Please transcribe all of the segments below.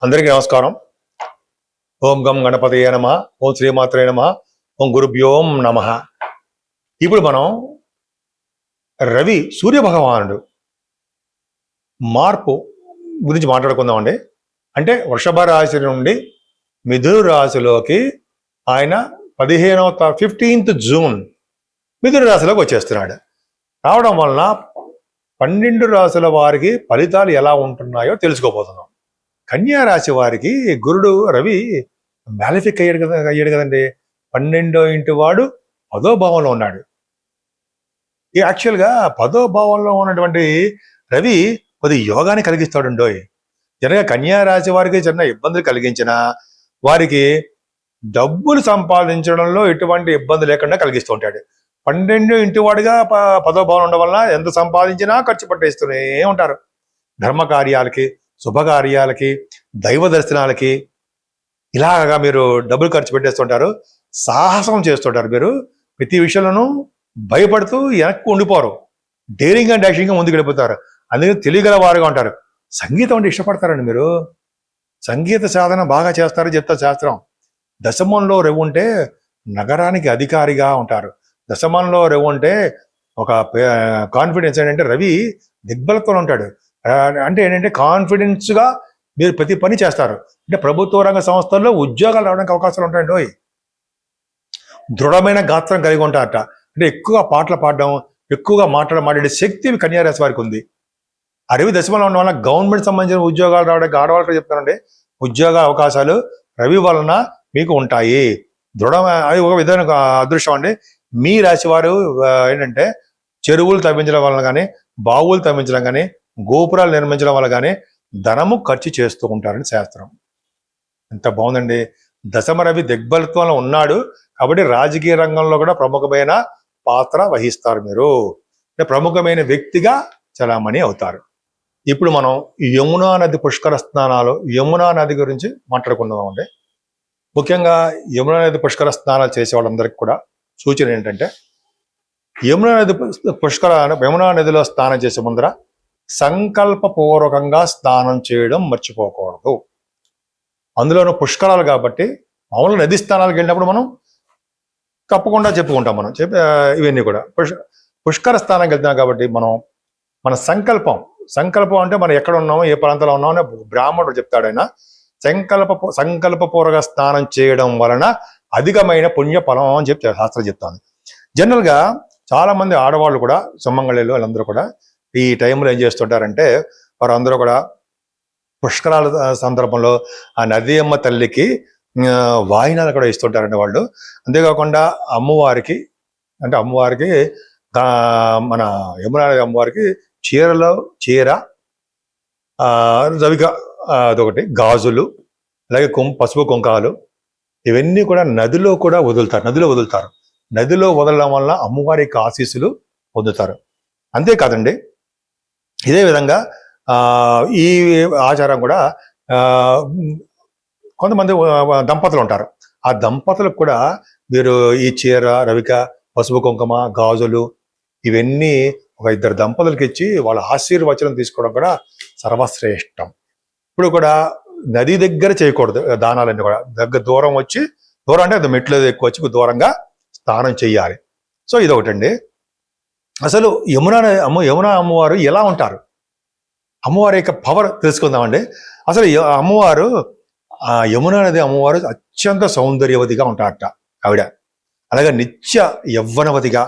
అందరికీ నమస్కారం. ఓం గం గణపతయే నమః. ఓం శ్రీమాత్రే నమః. ఓం గురుభ్యోం నమః. ఇప్పుడు మనం రవి సూర్య భగవానుడు మార్పు గురించి మాట్లాడుకుందామండి. అంటే వృషభ రాశి నుండి మిథున రాశిలోకి ఆయన 15th జూన్ మిథున రాశిలోకి వచ్చేస్తున్నాడు. రావడం వలన 12 రాశుల వారికి ఫలితాలు ఎలా ఉంటున్నాయో తెలుసుకోబోతున్నాం. కన్యా రాశి వారికి గురుడు రవి మ్యాలిఫిక్ అయ్యాడు కదండి. 12వ ఇంటి వాడు 10వ భావంలో ఉన్నాడు. ఈ యాక్చువల్గా 10వ భావంలో ఉన్నటువంటి రవి కొద్ది యోగాన్ని కలిగిస్తాడుండోయ్. జనగా కన్యా రాశి వారికి చిన్న ఇబ్బందులు కలిగించిన వారికి డబ్బులు సంపాదించడంలో ఎటువంటి ఇబ్బంది లేకుండా కలిగిస్తూ ఉంటాడు. 12వ ఇంటి వాడిగా 10వ భావం ఉండడం వల్ల ఎంత సంపాదించినా ఖర్చు పట్టేస్తూనే ఉంటారు. ధర్మకార్యాలకి, శుభకార్యాలకి, దైవ దర్శనాలకి ఇలాగా మీరు డబ్బులు ఖర్చు పెట్టేస్తుంటారు. సాహసం చేస్తుంటారు. మీరు ప్రతి విషయంలోనూ భయపడుతూ వెనక్కి ఉండిపోరు. డేరింగ్ అండ్ డాషింగ్గా ముందుకు వెళ్ళిపోతారు. అందుకని తెలియగల వారుగా ఉంటారు. సంగీతం అంటే ఇష్టపడతారండి మీరు. సంగీత సాధన బాగా చేస్తారు చెప్తారు శాస్త్రం. దశమంలో రెవ్వు ఉంటే నగరానికి అధికారిగా ఉంటారు. దశమంలో రెవ్వు ఉంటే ఒక కాన్ఫిడెన్స్ ఏంటంటే రవి దిగ్బలతో ఉంటాడు. అంటే ఏంటంటే కాన్ఫిడెన్స్గా మీరు ప్రతి పని చేస్తారు. అంటే ప్రభుత్వ రంగ సంస్థల్లో ఉద్యోగాలు రావడానికి అవకాశాలు ఉంటాయండి. దృఢమైన గాత్రం కలిగి ఉంటారట. అంటే ఎక్కువగా పాటలు పాడడం, ఎక్కువగా మాట్లాడే శక్తి కన్యారాశి వారికి ఉంది. ఆ రవి దశమంలో ఉండడం వల్ల గవర్నమెంట్ సంబంధించిన ఉద్యోగాలు రావడానికి ఆడవాళ్ళకి చెప్తానండి. ఉద్యోగ అవకాశాలు రవి వలన మీకు ఉంటాయి. అది ఒక విధమైన అదృష్టం అండి. మీ రాశి వారు ఏంటంటే చెరువులు తవ్వించడం వలన కానీ, బావులు తవ్వించడం కానీ, గోపురాలు నిర్మించడం వల్ల కానీ ధనము ఖర్చు చేస్తూ ఉంటారని శాస్త్రం. ఎంత బాగుందండి. దశమ రవి దిగ్బలత్వంలో ఉన్నాడు కాబట్టి రాజకీయ రంగంలో కూడా ప్రముఖమైన పాత్ర వహిస్తారు. మీరు అంటే ప్రముఖమైన వ్యక్తిగా చలామణి అవుతారు. ఇప్పుడు మనం యమునా నది పుష్కర స్నానాలు, యమునా నది గురించి మాట్లాడుకుందామండి. ముఖ్యంగా యమునా నది పుష్కర స్నానాలు చేసే వాళ్ళందరికీ కూడా సూచన ఏంటంటే యమునా నదిలో స్నానం చేసే ముందర సంకల్పపూర్వకంగా స్నానం చేయడం మర్చిపోకూడదు. అందులోనూ పుష్కరాలు కాబట్టి మామూలు నది స్నానాలకు వెళ్ళినప్పుడు మనం తప్పకుండా చెప్పుకుంటాం. మనం ఇవన్నీ కూడా పుష్కర స్నానానికి వెళ్తున్నాం కాబట్టి మన సంకల్పం అంటే మనం ఎక్కడ ఉన్నామో, ఏ ప్రాంతంలో ఉన్నామో అని బ్రాహ్మణుడు చెప్తాడు. ఆయన సంకల్పపూర్వక స్నానం చేయడం వలన అధికమైన పుణ్య ఫలం అని చెప్పి శాస్త్రం చెప్తాను. జనరల్గా చాలా మంది ఆడవాళ్ళు కూడా, సుమంగళిలు వాళ్ళందరూ కూడా ఈ టైంలో ఏం చేస్తుంటారంటే వారందరూ కూడా పుష్కరాల సందర్భంలో ఆ నది అమ్మ తల్లికి వాయినాలు కూడా ఇస్తుంటారండి వాళ్ళు. అంతేకాకుండా అమ్మవారికి మన యమునా అమ్మవారికి చీర రవిక అదొకటి, గాజులు, అలాగే పసుపు కుంకాలు ఇవన్నీ కూడా నదిలో వదులుతారు. నదిలో వదలడం వల్ల అమ్మవారి యొక్క ఆశీస్సులు పొందుతారు. అంతేకాదండి, ఇదే విధంగా ఈ ఆచారం కూడా కొంతమంది దంపతులు ఉంటారు. ఆ దంపతులకు కూడా మీరు ఈ చీర, రవిక, పసుపు కుంకుమ, గాజులు ఇవన్నీ ఒక 2 దంపతులకి ఇచ్చి వాళ్ళ ఆశీర్వచనం తీసుకోవడం కూడా సర్వశ్రేష్టం. ఇప్పుడు కూడా నది దగ్గర చేయకూడదు దానాలన్నీ కూడా. దూరం అంటే అది మెట్లు ఎక్కువ వచ్చి దూరంగా స్నానం చెయ్యాలి. సో ఇదొకటండి. అసలు యమునా అమ్మవారు ఎలా ఉంటారు, అమ్మవారి యొక్క పవర్ తెలుసుకుందామండి. అసలు అమ్మవారు యమునా నది అమ్మవారు అత్యంత సౌందర్యవతిగా ఉంటారట ఆవిడ. అలాగే నిత్య యవ్వనవతిగా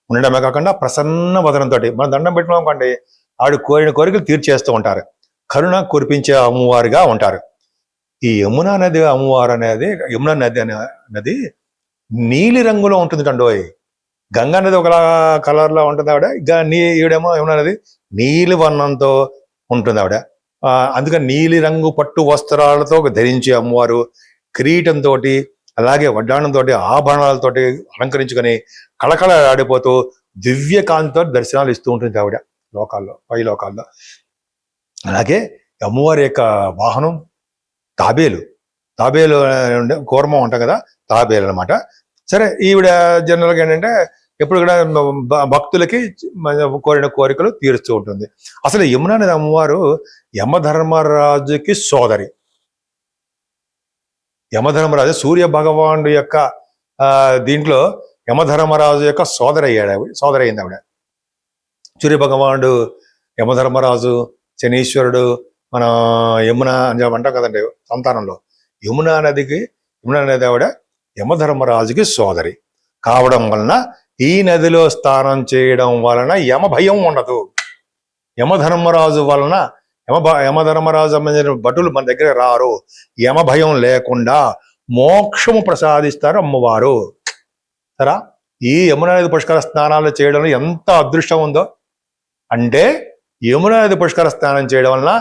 ఉండడమే కాకుండా ప్రసన్న వదనంతో మనం దండం పెట్టినాం అనుకోండి, ఆవిడ కోరిన కోరికలు తీర్చేస్తూ ఉంటారు. కరుణ కురిపించే అమ్మవారుగా ఉంటారు. ఈ యమునా నది అమ్మవారు అనేది, యమునా నది నీలి రంగులో ఉంటుంది అండోయ్. గంగా నది ఒక కలర్లో ఉంటుంది ఆవిడ. ఈవిడేమో యమునా నది నీలి వర్ణంతో ఉంటుంది ఆవిడ. అందుకని నీలి రంగు పట్టు వస్త్రాలతో ధరించి అమ్మవారు కిరీటంతో, అలాగే వడ్డాణంతో, ఆభరణాలతోటి అలంకరించుకొని కళకళ ఆడిపోతూ దివ్య కాంతితో దర్శనాలు ఇస్తూ ఉంటుంది ఆవిడ పై లోకాల్లో. అలాగే అమ్మవారి యొక్క వాహనం తాబేలు కూర్మం ఉంటాం కదా, తాబేలు అనమాట. సరే, ఈవిడ జనరల్గా ఏంటంటే ఎప్పుడు కూడా భక్తులకి కోరిన కోరికలు తీరుస్తూ ఉంటుంది. అసలు యమునా నది అమ్మవారు యమధర్మరాజుకి సోదరి. యమధర్మరాజు సూర్య భగవానుడు యొక్క దీంట్లో యమధర్మరాజు యొక్క సోదరి అయింది ఆవిడ. సూర్య భగవానుడు, యమధర్మరాజు, శనీశ్వరుడు, మన యమున అని అంటాం కదండి సంతానంలో. యమున నది ఆవిడ యమధర్మరాజుకి సోదరి కావడం వలన ఈ నదిలో స్నానం చేయడం వలన యమ భయం ఉండదు. యమధర్మరాజు వలన యమధర్మరాజు సంబంధించిన భటులు మన దగ్గర రారు. యమ భయం లేకుండా మోక్షము ప్రసాదిస్తారు అమ్మవారు. సరా, ఈ యమునా నది పుష్కర స్నానాలు చేయడంలో ఎంత అదృష్టం ఉందో. అంటే యమునా నది పుష్కర స్నానం చేయడం వలన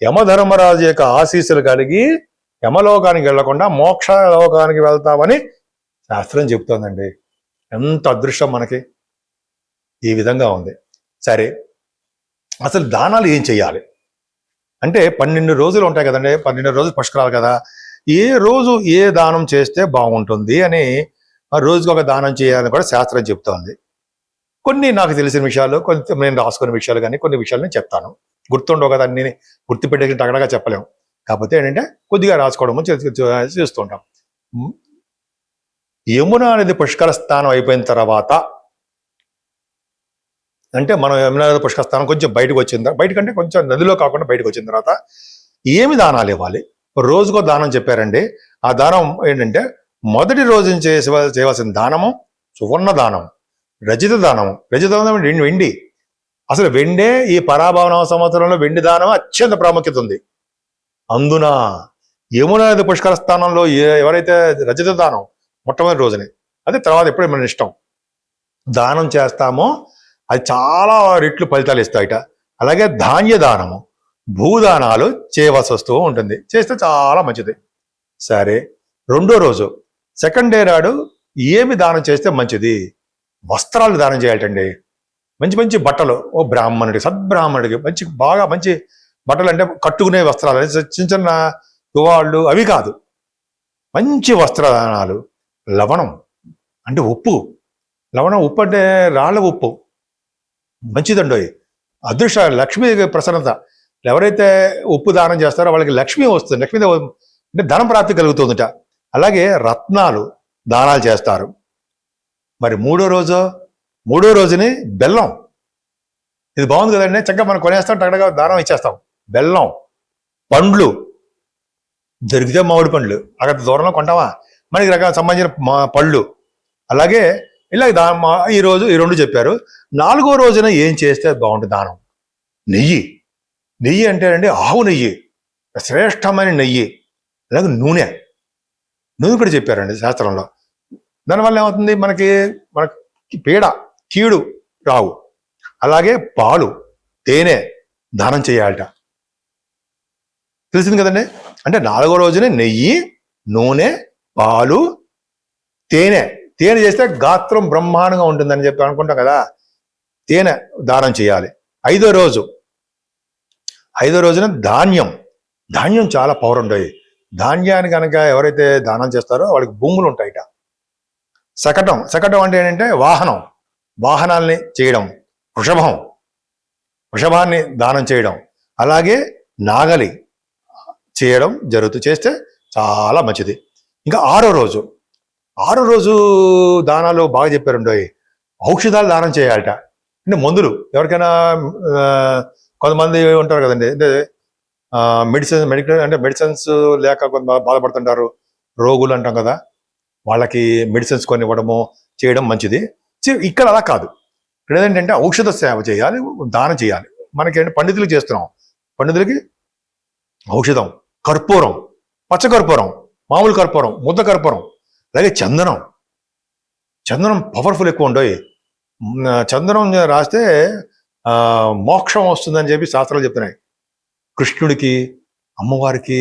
యమధర్మరాజు యొక్క ఆశీస్సులు కలిగి యమలోకానికి వెళ్లకుండా మోక్ష లోకానికి వెళ్తామని శాస్త్రం చెప్తోందండి. ఎంత అదృష్టం మనకి. ఈ విధంగా ఉంది. సరే, అసలు దానాలు ఏం చెయ్యాలి అంటే 12 రోజులు ఉంటాయి కదండి, 12 రోజులు పుష్కరాలు కదా. ఏ రోజు ఏ దానం చేస్తే బాగుంటుంది అని రోజుకి ఒక దానం చేయాలని కూడా శాస్త్రం చెప్తోంది. కొన్ని నాకు తెలిసిన విషయాలు, కొంచెం నేను రాసుకునే విషయాలు, కానీ కొన్ని విషయాలు నేను చెప్తాను. గుర్తుండవు కదా, అన్ని గుర్తుపెట్టేసి టగడగా చెప్పలేము. కాకపోతే ఏంటంటే కొద్దిగా రాసుకోవడము చేస్తుంటాం. యమునా నది పుష్కర స్నానం అయిపోయిన తర్వాత, అంటే మనం యమునా నది పుష్కర స్నానం కొంచెం బయటకు వచ్చిన తర్వాత, బయటకంటే కొంచెం నదిలో కాకుండా బయటకు వచ్చిన తర్వాత ఏమి దానాలు ఇవ్వాలి? రోజుకో దానం చెప్పారండి. ఆ దానం ఏంటంటే మొదటి రోజున చేయవలసిన దానము సువర్ణ దానం, రజిత దానము. రజిత దానం వెండి. అసలు వెండే ఈ పరాభవన సంవత్సరంలో వెండి దానం అత్యంత ప్రాముఖ్యత ఉంది. అందున యమునా నది పుష్కర స్థానంలో ఎవరైతే రజిత దానం మొట్టమొదటి రోజునే, అదే తర్వాత ఎప్పుడే మన ఇష్టం దానం చేస్తామో అది చాలా రెట్లు ఫలితాలు ఇస్తాయిట. అలాగే ధాన్య దానము, భూదానాలు చేయవలసి వస్తూ ఉంటుంది. చేస్తే చాలా మంచిది. సరే, రెండో రోజు సెకండ్ డే నాడు ఏమి దానం చేస్తే మంచిది? వస్త్రాలు దానం చేయాలండి. మంచి మంచి బట్టలు, ఓ బ్రాహ్మణుడికి, సద్బ్రాహ్మణుడికి బాగా మంచి బట్టలు, అంటే కట్టుకునే వస్త్రాలు, చిన్న చిన్న తువాళ్ళు అవి కాదు, మంచి వస్త్రదానాలు. లవణం అంటే ఉప్పు. లవణం, ఉప్పు అంటే రాళ్ళ ఉప్పు, మంచిదండి. అదృష్ట, లక్ష్మీ ప్రసన్నత. ఎవరైతే ఉప్పు దానం చేస్తారో వాళ్ళకి లక్ష్మి వస్తుంది. లక్ష్మీ అంటే ధనం ప్రాప్తి కలుగుతుందట. అలాగే రత్నాలు దానాలు చేస్తారు. మరి మూడో రోజుని బెల్లం. ఇది బాగుంది కదండి, చక్కగా మనం కొనేస్తాం, టగడగా దానం ఇచ్చేస్తాం. బెల్లం, పండ్లు దొరికితే మామిడి పండ్లు, అక్కడ దూరంలో కొంటామా, మనకి రకాల సంబంధించిన పళ్ళు. అలాగే ఇలా ఈ రెండు చెప్పారు. 4వ రోజున ఏం చేస్తే బాగుంటుంది దానం? నెయ్యి అంటే అండి ఆవు నెయ్యి, శ్రేష్టమైన నెయ్యి. అలాగే నూనె కూడా చెప్పారండి శాస్త్రంలో. దానివల్ల ఏమవుతుంది, మనకి కీడు రావు. అలాగే పాలు, తేనె దానం చేయాలట. తెలిసింది కదండి. అంటే 4వ రోజునే నెయ్యి, నూనె, పాలు, తేనె చేస్తే గాత్రం బ్రహ్మాండంగా ఉంటుందని చెప్పి అనుకుంటాం కదా. తేనె దానం చేయాలి. 5వ రోజున ధాన్యం చాలా పవర్ ఉంటాయి. ధాన్యాన్ని కనుక ఎవరైతే దానం చేస్తారో వాళ్ళకి భూములు ఉంటాయిట. శకటం అంటే ఏంటంటే వాహనాల్ని చేయడం. వృషభాన్ని దానం చేయడం. అలాగే నాగలి చేయడం చేస్తే చాలా మంచిది. ఇంకా 6వ రోజు దానాలు బాగా చెప్పారండి. ఔషధాలు దానం చేయాలట. అంటే మందులు, ఎవరికైనా కొంతమంది ఉంటారు కదండి, అంటే మెడిసిన్స్ లేక కొంత బాధపడుతుంటారు, రోగులు అంటాం కదా, వాళ్ళకి మెడిసిన్స్ కొన్ని ఇవ్వడము చేయడం మంచిది. ఇక్కడ అలా కాదు. ఇక్కడ ఏంటంటే ఔషధ సేవ చేయాలి, దానం చేయాలి. మనకేంటి పండితులకు చేస్తున్నాం. పండితులకి ఔషధం, కర్పూరం, పచ్చకర్పూరం, మామూలు కర్పూరం, ముద్ద కర్పూరం, అలాగే చందనం పవర్ఫుల్ ఎక్కువ ఉండవు. చందనం రాస్తే మోక్షం వస్తుందని చెప్పి శాస్త్రాలు చెప్తున్నాయి. కృష్ణుడికి, అమ్మవారికి,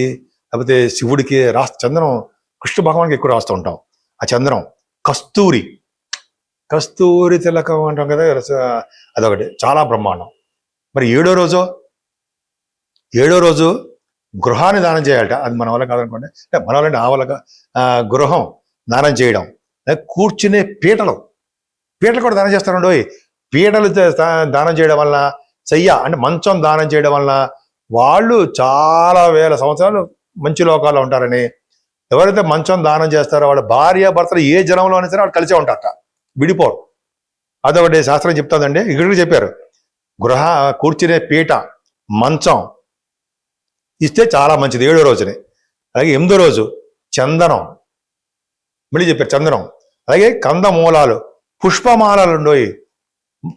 లేకపోతే శివుడికి చందనం, కృష్ణ భగవానికి ఎక్కువ రాస్తూ ఉంటాం. ఆ చందనం కస్తూరి తిలకం అంటాం కదా, అదొకటి చాలా బ్రహ్మాండం. మరి 7వ రోజు గృహాన్ని దానం చేయాలట. అది మన వల్ల కాదనుకోండి, అంటే మన వాళ్ళంటే ఆ వల్ల గృహం దానం చేయడం. కూర్చునే పీటలు కూడా దానం చేస్తారండి. పీటలు దానం చేయడం వలన, అంటే మంచం దానం చేయడం వలన వాళ్ళు చాలా వేల సంవత్సరాలు మంచి లోకాల్లో ఉంటారని, ఎవరైతే మంచం దానం చేస్తారో వాళ్ళ భార్య భర్తలు ఏ జనంలో అయినా సరే వాళ్ళు కలిసే ఉంటారట, విడిపోరు. అదొకటి శాస్త్రం చెప్తుందండి. ఇక్కడికి చెప్పారు, కూర్చునే పీట, మంచం ఇస్తే చాలా మంచిది 7వ రోజుని. అలాగే 8వ రోజు చందనం, మళ్ళీ చెప్పారు చందనం. అలాగే కందమూలాలు, పుష్పమాలలు ఉండోయి,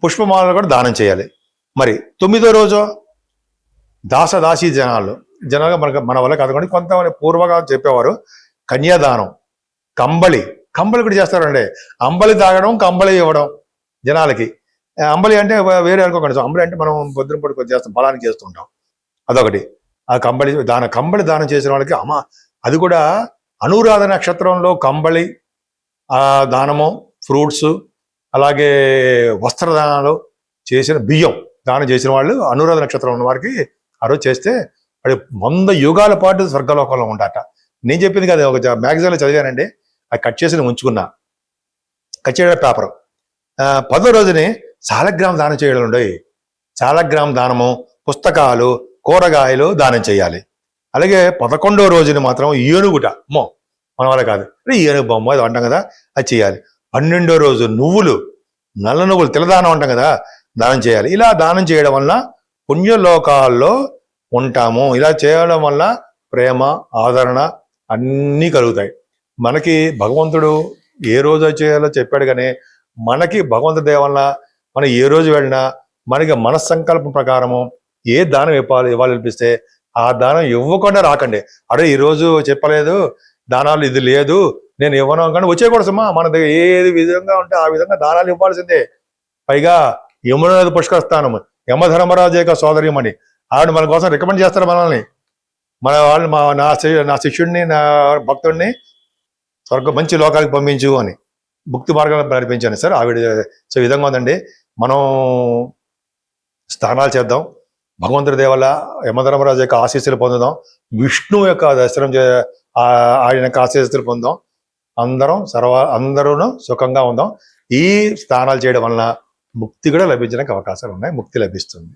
పుష్పమాలలు కూడా దానం చేయాలి. మరి 9వ రోజు దాసదాసీ జనాలుగా మన వల్ల కాదుకోండి, కొంతమంది పూర్వగా చెప్పేవారు కన్యాదానం, కంబళి కూడా చేస్తారండి. అంబలి తాగడం, కంబళి ఇవ్వడం జనాలకి. అంబలి అంటే వేరే అనుకోకండి, అంబలి అంటే మనం పొద్దున పూట కొంచెం చేస్తాం, బలానికి చేస్తుంటాం, అదొకటి. ఆ కంబళి దానం చేసిన వాళ్ళకి అది కూడా అనురాధ నక్షత్రంలో కంబళి దానము, ఫ్రూట్స్, అలాగే వస్త్రదానాలు చేసిన బియ్యం దానం చేసిన వాళ్ళు అనురాధ నక్షత్రం ఉన్న వారికి ఆ రోజు చేస్తే అది 100 యుగాల పాటు స్వర్గలోకంలో ఉంటాట. నేను చెప్పింది కదా, ఒక మ్యాగజైన్లో చదివానండి, అది కట్ చేసి ఉంచుకున్నా, కట్ చేయడం పేపర్. 10వ రోజుని సాలగ్రామ దానం చేయడం ఉండవు. సాలగ్రామ దానము, పుస్తకాలు, కూరగాయలు దానం చేయాలి. అలాగే 11వ రోజుని మాత్రం ఏనుగుట, మన వల్ల కాదు, ఏనుగు బొమ్మ అది అంటాం కదా, అది చేయాలి. 12వ రోజు నువ్వులు, నల్ల నువ్వులు, తెల్లదానం అంటాం కదా, దానం చేయాలి. ఇలా దానం చేయడం వల్ల పుణ్యలోకాల్లో ఉంటాము. ఇలా చేయడం వల్ల ప్రేమ, ఆదరణ అన్నీ కలుగుతాయి. మనకి భగవంతుడు ఏ రోజు చేయాలో చెప్పాడు, కానీ మనకి భగవంతుడి దయ వల్ల మనం ఏ రోజు వెళ్ళినా మనకి మనస్సంకల్పం ప్రకారము ఏ దానం ఇవ్వాలనిపిస్తే ఆ దానం ఇవ్వకుండా రాకండి. అరే ఈరోజు చెప్పలేదు దానాలు, ఇది లేదు నేను ఇవ్వను కానీ వచ్చేయకూడదమ్మా. మన దగ్గర ఏది విధంగా ఉంటే ఆ విధంగా దానాలు ఇవ్వాల్సిందే. పైగా యమున నది పుష్కరస్థానం, యమధర్మరాజు యొక్క సోదరిమణి, ఆవిడ మన కోసం రికమెండ్ చేస్తారు మనల్ని. మన వాళ్ళు నా శిష్యుడిని, నా భక్తుడిని మంచి లోకానికి పంపించు అని, భక్తి మార్గాలను నడిపించాను సార్ ఆవిడ. సో ఈ విధంగా ఉందండి. మనం స్నానాలు చేద్దాం, భగవంతుడి దేవల్ల యమధర్మరాజు యొక్క ఆశీస్సులు పొందుదాం, విష్ణు యొక్క దర్శనం ఆయన యొక్క ఆశీస్సులు పొందాం. అందరూ సుఖంగా ఉందాం. ఈ స్నానాలు చేయడం వలన ముక్తి కూడా లభించడానికి అవకాశాలు ఉన్నాయి, ముక్తి లభిస్తుంది.